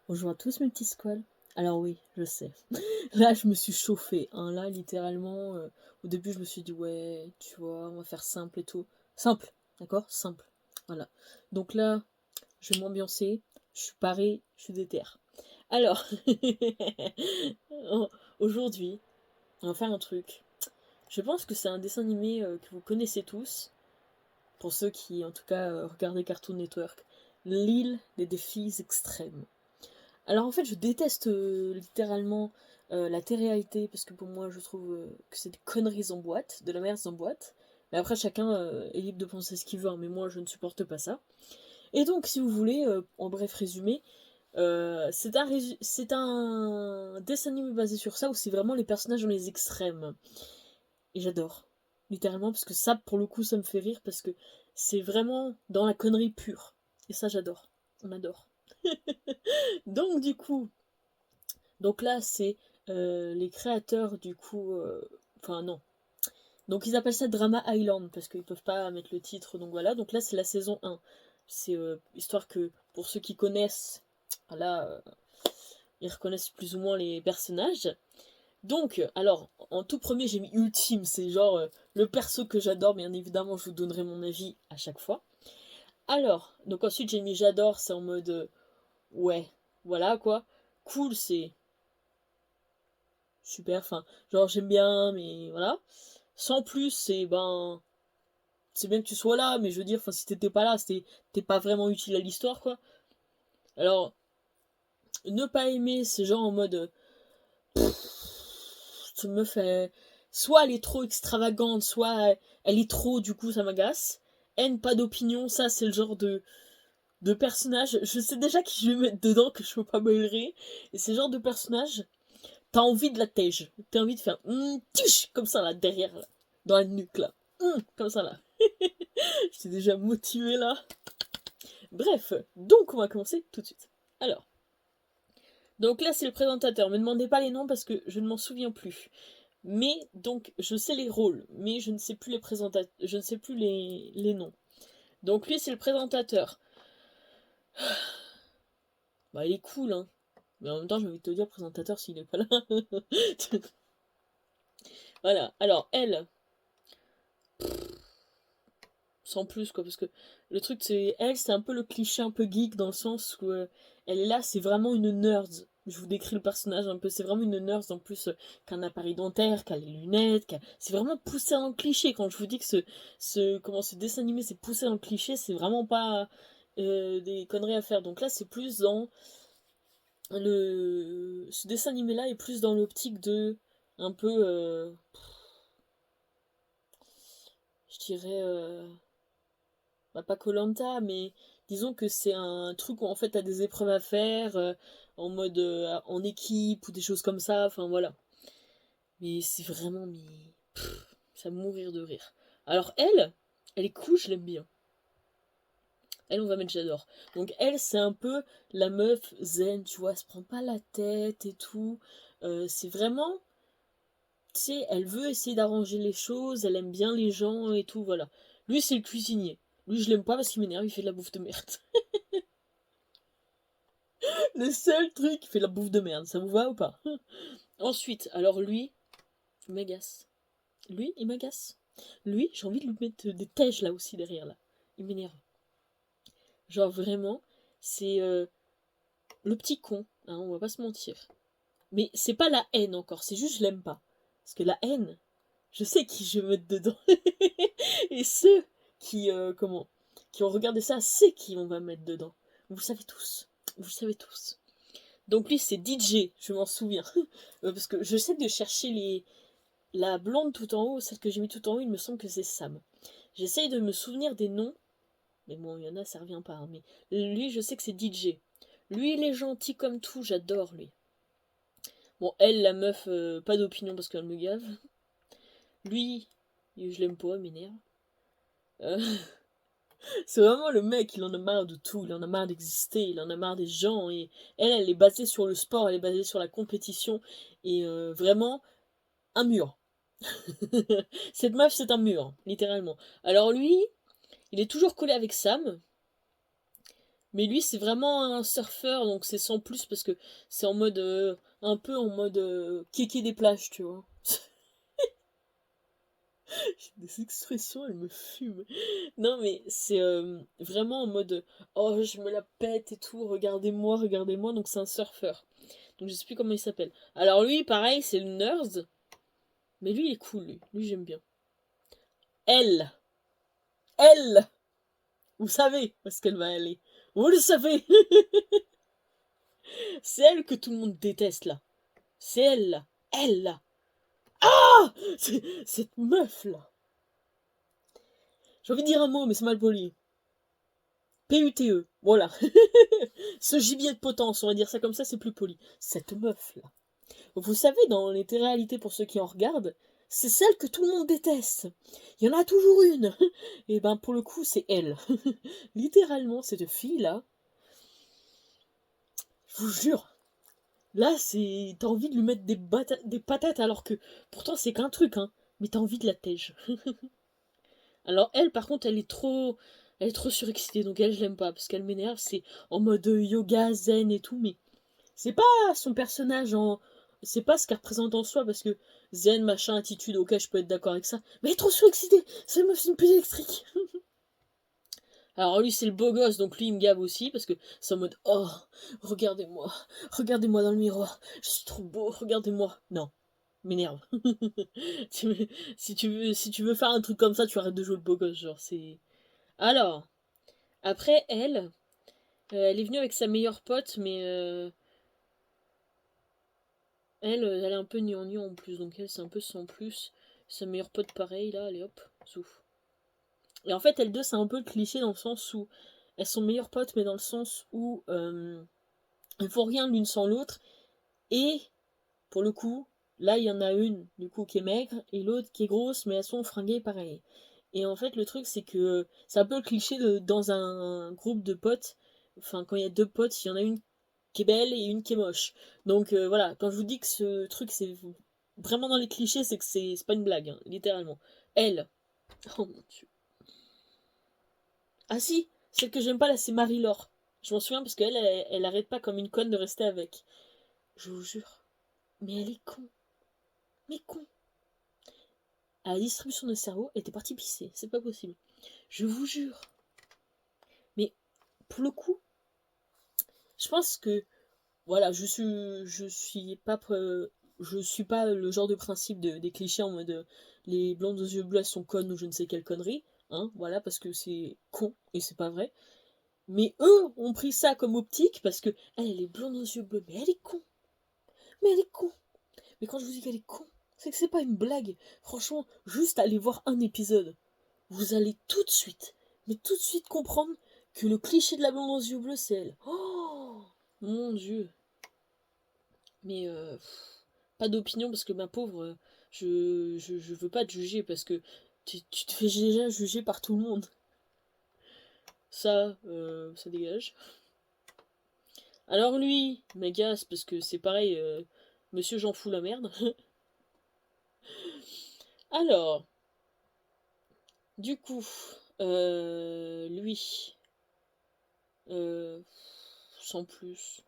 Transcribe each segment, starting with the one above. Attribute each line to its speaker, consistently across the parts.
Speaker 1: Bonjour à tous mes petits squales. Alors oui, je sais. Là, je me suis chauffée, hein. Là, littéralement, au début, je me suis dit, ouais, tu vois, on va faire simple et tout. Simple, d'accord? Simple. Voilà. Donc là, je vais m'ambiancer. Je suis parée, je suis déter. Alors, aujourd'hui, on va faire un truc. Je pense que c'est un dessin animé que vous connaissez tous. Pour ceux qui, en tout cas, regardaient Cartoon Network. L'île des défis extrêmes. Alors en fait, je déteste littéralement la télé-réalité parce que pour moi, je trouve que c'est des conneries en boîte, de la merde en boîte. Mais après, chacun est libre de penser ce qu'il veut, hein, mais moi, je ne supporte pas ça. Et donc, si vous voulez, en bref résumé, c'est un dessin animé basé sur ça où c'est vraiment les personnages dans les extrêmes. Et j'adore. Littéralement, parce que ça, pour le coup, ça me fait rire parce que c'est vraiment dans la connerie pure. Et ça, j'adore. On adore. Donc, du coup, donc là, c'est les créateurs du coup. Enfin, non. Donc ils appellent ça Drama Island parce qu'ils peuvent pas mettre le titre. Donc voilà. Donc là, c'est la saison 1. C'est histoire que pour ceux qui connaissent, voilà, ils reconnaissent plus ou moins les personnages. Donc, alors, en tout premier, j'ai mis Ultime. C'est genre le perso que j'adore. Bien évidemment, je vous donnerai mon avis à chaque fois. Alors, donc ensuite, j'ai mis J'adore. C'est en mode. Ouais, voilà quoi. Cool, c'est super, enfin, genre j'aime bien, mais voilà. Sans plus, c'est bien que tu sois là, mais je veux dire, enfin, si t'étais pas là, t'es pas vraiment utile à l'histoire, quoi. Alors, ne pas aimer, c'est genre en mode, ça me fait, soit elle est trop extravagante, soit elle est trop, du coup, ça m'agace. Haine, pas d'opinion, ça, c'est le genre de personnage, je sais déjà qui je vais mettre dedans, que je peux pas m'ailerer, et c'est le genre de personnage, t'as envie de la tège, t'as envie de faire, comme ça, là, derrière, là, dans la nuque, là. Comme ça là. J'étais déjà motivée là. Bref, donc on va commencer tout de suite. Alors, donc là c'est le présentateur. Me demandez pas les noms parce que je ne m'en souviens plus. Mais donc je sais les rôles, mais je ne sais plus les présentateurs, je ne sais plus les noms. Donc lui c'est le présentateur. Bah il est cool hein. Mais en même temps j'ai envie de te dire présentateur s'il est pas là. Voilà. Alors elle, sans plus quoi, parce que le truc c'est elle c'est un peu le cliché un peu geek dans le sens où elle est là, c'est vraiment une nerd. Je vous décris le personnage un peu, c'est vraiment une nerd en plus qu'un appareil dentaire, qu'elle a les lunettes, c'est vraiment poussé dans le cliché. Quand je vous dis que comment ce dessin animé c'est poussé dans le cliché, c'est vraiment pas des conneries à faire. Donc là c'est plus dans ce dessin animé là est plus dans l'optique de un peu je dirais bah, pas koh mais disons que c'est un truc où en fait t'as des épreuves à faire en mode en équipe ou des choses comme ça, enfin voilà. Mais c'est vraiment, mais ça me mourir de rire. Alors elle est cool, je l'aime bien. Elle, on va mettre j'adore. Donc elle, c'est un peu la meuf zen, tu vois, elle se prend pas la tête et tout. C'est vraiment, tu sais, elle veut essayer d'arranger les choses, elle aime bien les gens et tout, voilà. Lui, c'est le cuisinier. Lui, je l'aime pas parce qu'il m'énerve, il fait de la bouffe de merde. Le seul truc, il fait de la bouffe de merde. Ça vous va ou pas? Ensuite, alors lui, il m'agace. Lui, il m'agace. Lui, j'ai envie de lui mettre des tèges là aussi derrière là. Il m'énerve. Genre vraiment, c'est le petit con, hein, on va pas se mentir. Mais c'est pas la haine encore, c'est juste je l'aime pas. Parce que la haine, je sais qui je vais mettre dedans. Et ceux qui, qui ont regardé ça, c'est qui on va mettre dedans. Vous le savez tous. Vous le savez tous. Donc lui, c'est DJ, je m'en souviens. Parce que j'essaie de chercher la blonde tout en haut, celle que j'ai mis tout en haut, il me semble que c'est Sam. J'essaye de me souvenir des noms, mais bon, il y en a, ça revient pas. Hein, mais lui, je sais que c'est DJ. Lui, il est gentil comme tout, j'adore lui. Bon, elle, la meuf, pas d'opinion parce qu'elle me gave. Lui, je l'aime pas, il m'énerve. Euh, c'est vraiment le mec, il en a marre de tout, il en a marre d'exister, il en a marre des gens. Et elle est basée sur le sport, elle est basée sur la compétition. Et vraiment, un mur. Cette meuf, c'est un mur, littéralement. Alors lui, il est toujours collé avec Sam. Mais lui, c'est vraiment un surfeur, donc c'est sans plus parce que c'est en mode. Un peu en mode. Kéké des plages, tu vois. J'ai des expressions, elles me fument. Non, mais c'est vraiment en mode. Oh, je me la pète et tout, regardez-moi, regardez-moi. Donc c'est un surfeur. Donc je sais plus comment il s'appelle. Alors lui, pareil, c'est le nerd. Mais lui, il est cool, lui. Lui, j'aime bien. Elle. Elle. Vous savez où est-ce qu'elle va aller. Vous le savez. C'est elle que tout le monde déteste, là. C'est elle, là. Elle, là. Ah, cette meuf, là. J'ai envie de dire un mot, mais c'est mal poli. PUTE. Voilà. Ce gibier de potence, on va dire ça comme ça, c'est plus poli. Cette meuf, là. Vous savez, dans les réalités, pour ceux qui en regardent, c'est celle que tout le monde déteste. Il y en a toujours une. Et ben, pour le coup, c'est elle. Littéralement, cette fille-là, je vous jure, là, c'est. T'as envie de lui mettre des patates alors que. Pourtant, c'est qu'un truc, hein. Mais t'as envie de la tège. Alors, elle, par contre, elle est trop. Elle est trop surexcitée, donc elle, je l'aime pas, parce qu'elle m'énerve, c'est en mode yoga, zen et tout, mais c'est pas son personnage en. C'est pas ce qu'elle représente en soi, parce que zen, machin, attitude, ok, je peux être d'accord avec ça, mais elle est trop surexcitée, c'est une pile électrique. Alors lui, c'est le beau gosse, donc lui, il me gave aussi, parce que c'est en mode, oh, regardez-moi, regardez-moi dans le miroir, je suis trop beau, regardez-moi. Non, m'énerve. Si tu veux faire un truc comme ça, tu arrêtes de jouer le beau gosse, genre, c'est. Alors, après, elle est venue avec sa meilleure pote, mais elle est un peu gnangnan en plus, donc elle, c'est un peu sans plus. Sa meilleure pote, pareil, là, allez hop, souffle. Et en fait, elles deux, c'est un peu le cliché dans le sens où elles sont meilleures potes, mais dans le sens où elles font rien l'une sans l'autre. Et, pour le coup, là, il y en a une, du coup, qui est maigre, et l'autre qui est grosse, mais elles sont fringuées pareil. Et en fait, le truc, c'est que c'est un peu le cliché dans un groupe de potes. Enfin, quand il y a deux potes, il y en a une qui est belle et une qui est moche. Donc voilà, quand je vous dis que ce truc, c'est vraiment dans les clichés, c'est que c'est pas une blague, hein, littéralement. Elle. Oh mon dieu. Ah si, celle que j'aime pas là, c'est Marie-Laure. Je m'en souviens parce qu'elle, elle arrête pas comme une conne de rester avec. Je vous jure. Mais elle est con. Mais con. À la distribution de cerveau, elle était partie pisser. C'est pas possible. Je vous jure. Mais pour le coup, je pense que voilà, je suis pas le genre de principe des clichés en mode les blondes aux yeux bleus elles sont connes ou je ne sais quelle connerie, hein, voilà, parce que c'est con et c'est pas vrai. Mais eux ont pris ça comme optique parce que elle est blonde aux yeux bleus, mais elle est con, mais elle est con. Mais quand je vous dis qu'elle est con, c'est que c'est pas une blague. Franchement, juste aller voir un épisode, vous allez tout de suite, mais tout de suite comprendre que le cliché de la blonde aux yeux bleus c'est elle. Oh mon dieu. Mais pas d'opinion parce que ma pauvre, je veux pas te juger parce que tu te fais déjà juger par tout le monde. Ça dégage. Alors lui, m'agace parce que c'est pareil, monsieur j'en fous la merde. Alors, du coup, lui, euh, sans plus.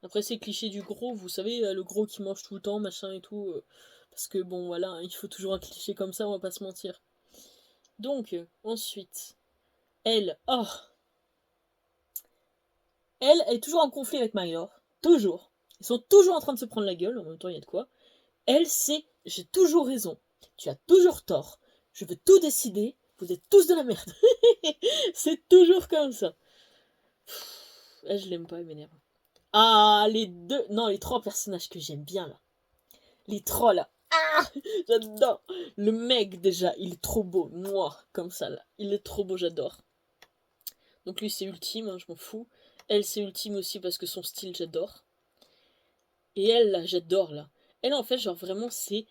Speaker 1: Après c'est cliché du gros, vous savez, le gros qui mange tout le temps, machin et tout. Parce que bon voilà, hein, il faut toujours un cliché comme ça, on va pas se mentir. Donc, ensuite, elle, oh, elle est toujours en conflit avec Marie-Laure. Toujours. Ils sont toujours en train de se prendre la gueule, en même temps il y a de quoi. Elle, c'est j'ai toujours raison. Tu as toujours tort. Je veux tout décider. Vous êtes tous de la merde. C'est toujours comme ça. Elle, je l'aime pas, elle m'énerve. Ah, les deux. Non, les trois personnages que j'aime bien là. Les trois là. Ah, j'adore. Le mec déjà, il est trop beau. Moi, comme ça là. Il est trop beau, j'adore. Donc lui c'est ultime, hein, je m'en fous. Elle c'est ultime aussi parce que son style j'adore. Et elle là, j'adore là. Elle en fait genre vraiment c'est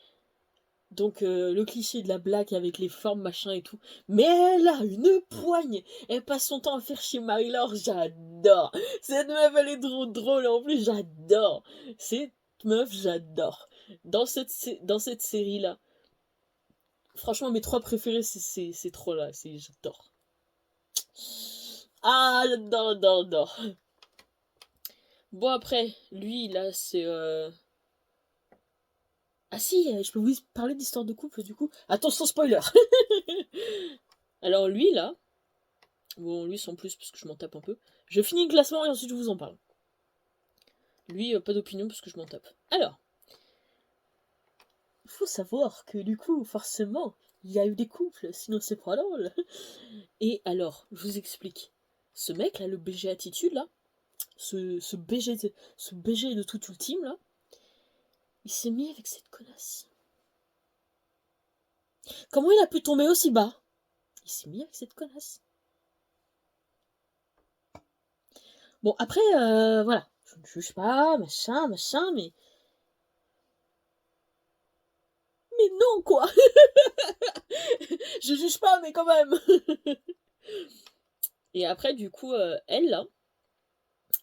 Speaker 1: donc le cliché de la blague avec les formes machin et tout. Mais elle a une poigne. Elle passe son temps à faire chez Marie-Laure, j'adore. Cette meuf elle est trop drôle en plus, j'adore. Cette meuf j'adore. Dans cette série là, franchement mes trois préférés c'est trop là, j'adore. Ah, j'adore. Bon, après, lui, là, c'est... Ah si, je peux vous parler d'histoire de couple, du coup. Attention, spoiler. Alors, lui, là... Bon, lui, sans plus, parce que je m'en tape un peu. Je finis le classement et ensuite je vous en parle. Lui, pas d'opinion, parce que je m'en tape. Alors... Il faut savoir que, du coup, forcément, il y a eu des couples, sinon c'est pas drôle. Et alors, je vous explique. Ce mec, là, le BG attitude, là, ce BG de tout ultime, là, il s'est mis avec cette connasse. Comment il a pu tomber aussi bas? Il s'est mis avec cette connasse. Bon, après, voilà. Je ne juge pas, machin, mais... Mais non, quoi. Je juge pas, mais quand même. Et après, du coup, elle, là,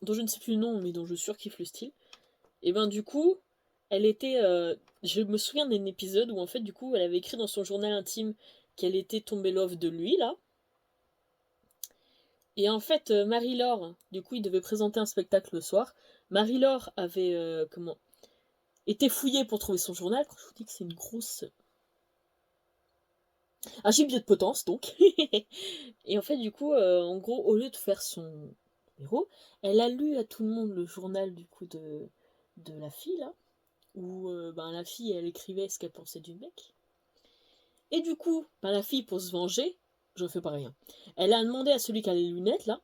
Speaker 1: dont je ne sais plus le nom, mais dont je surkiffe le style, et ben du coup, elle était... je me souviens d'un épisode où, en fait, du coup, elle avait écrit dans son journal intime qu'elle était tombée love de lui, là. Et en fait, Marie-Laure, du coup, il devait présenter un spectacle le soir. Marie-Laure avait, été fouillée pour trouver son journal. Quand je vous dis que c'est une grosse... Un gibier de potence, donc. Et en fait, du coup, en gros, au lieu de faire son héros, elle a lu à tout le monde le journal, du coup, de la fille, là. Où ben, la fille, elle écrivait ce qu'elle pensait du mec. Et du coup, ben, la fille, pour se venger, je fais pas rien. Elle a demandé à celui qui a les lunettes, là.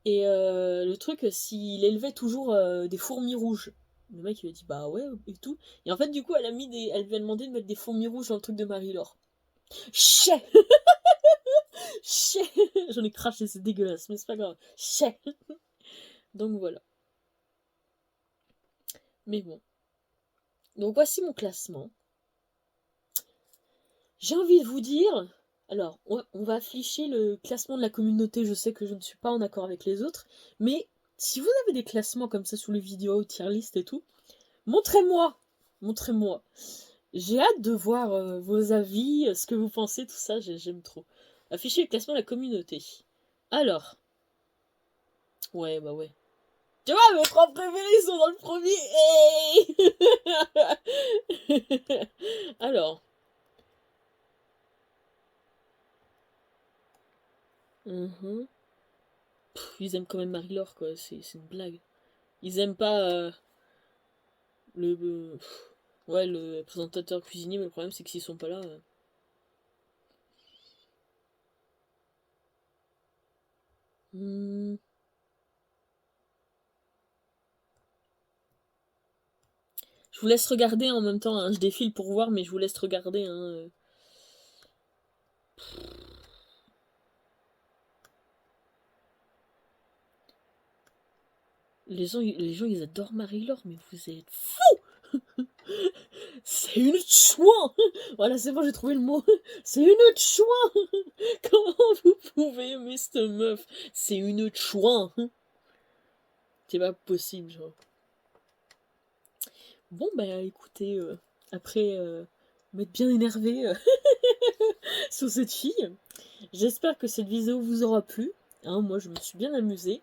Speaker 1: Et le truc, s'il élevait toujours des fourmis rouges. Le mec, il lui a dit, bah ouais, et tout. Et en fait, du coup, elle lui a demandé de mettre des fourmis rouges dans le truc de Marie-Laure. Chais. Chais. J'en ai craché, c'est dégueulasse, mais c'est pas grave. Chais. Donc voilà. Mais bon. Donc voici mon classement. J'ai envie de vous dire... Alors, on va afficher le classement de la communauté. Je sais que je ne suis pas en accord avec les autres. Mais si vous avez des classements comme ça sous les vidéos, tier list et tout, montrez-moi. Montrez-moi. J'ai hâte de voir vos avis, ce que vous pensez, tout ça, j'aime trop. Afficher le classement de la communauté. Alors. Ouais, bah ouais. Tu vois, mes trois préférés sont dans le premier. Hey. Alors. Ils aiment quand même Marie-Laure, quoi. C'est une blague. Ils aiment pas le... ouais, le présentateur cuisinier, mais le problème, c'est que s'ils sont pas là... Hmm. Je vous laisse regarder en même temps, hein. Je défile pour voir, mais je vous laisse regarder. Hein. Les gens, ils adorent Marie-Laure, mais vous êtes fous. C'est une chouin. Voilà, c'est bon, j'ai trouvé le mot. C'est une chouin. Comment vous pouvez aimer cette meuf? C'est une chouin. C'est pas possible, genre. Bon, bah écoutez, après m'être bien énervé sur cette fille, j'espère que cette vidéo vous aura plu. Hein, moi, je me suis bien amusée.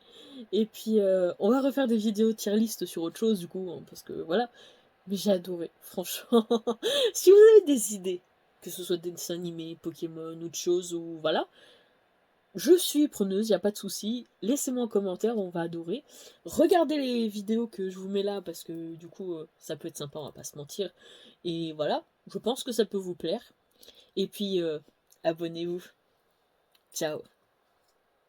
Speaker 1: Et puis, on va refaire des vidéos tier list sur autre chose, du coup, hein, parce que voilà. Mais j'ai adoré, franchement. Si vous avez des idées, que ce soit des dessins animés, Pokémon, autre chose, ou voilà, je suis preneuse, y a pas de souci. Laissez-moi en commentaire, on va adorer. Regardez les vidéos que je vous mets là, parce que du coup, ça peut être sympa, on va pas se mentir. Et voilà, je pense que ça peut vous plaire. Et puis, abonnez-vous. Ciao.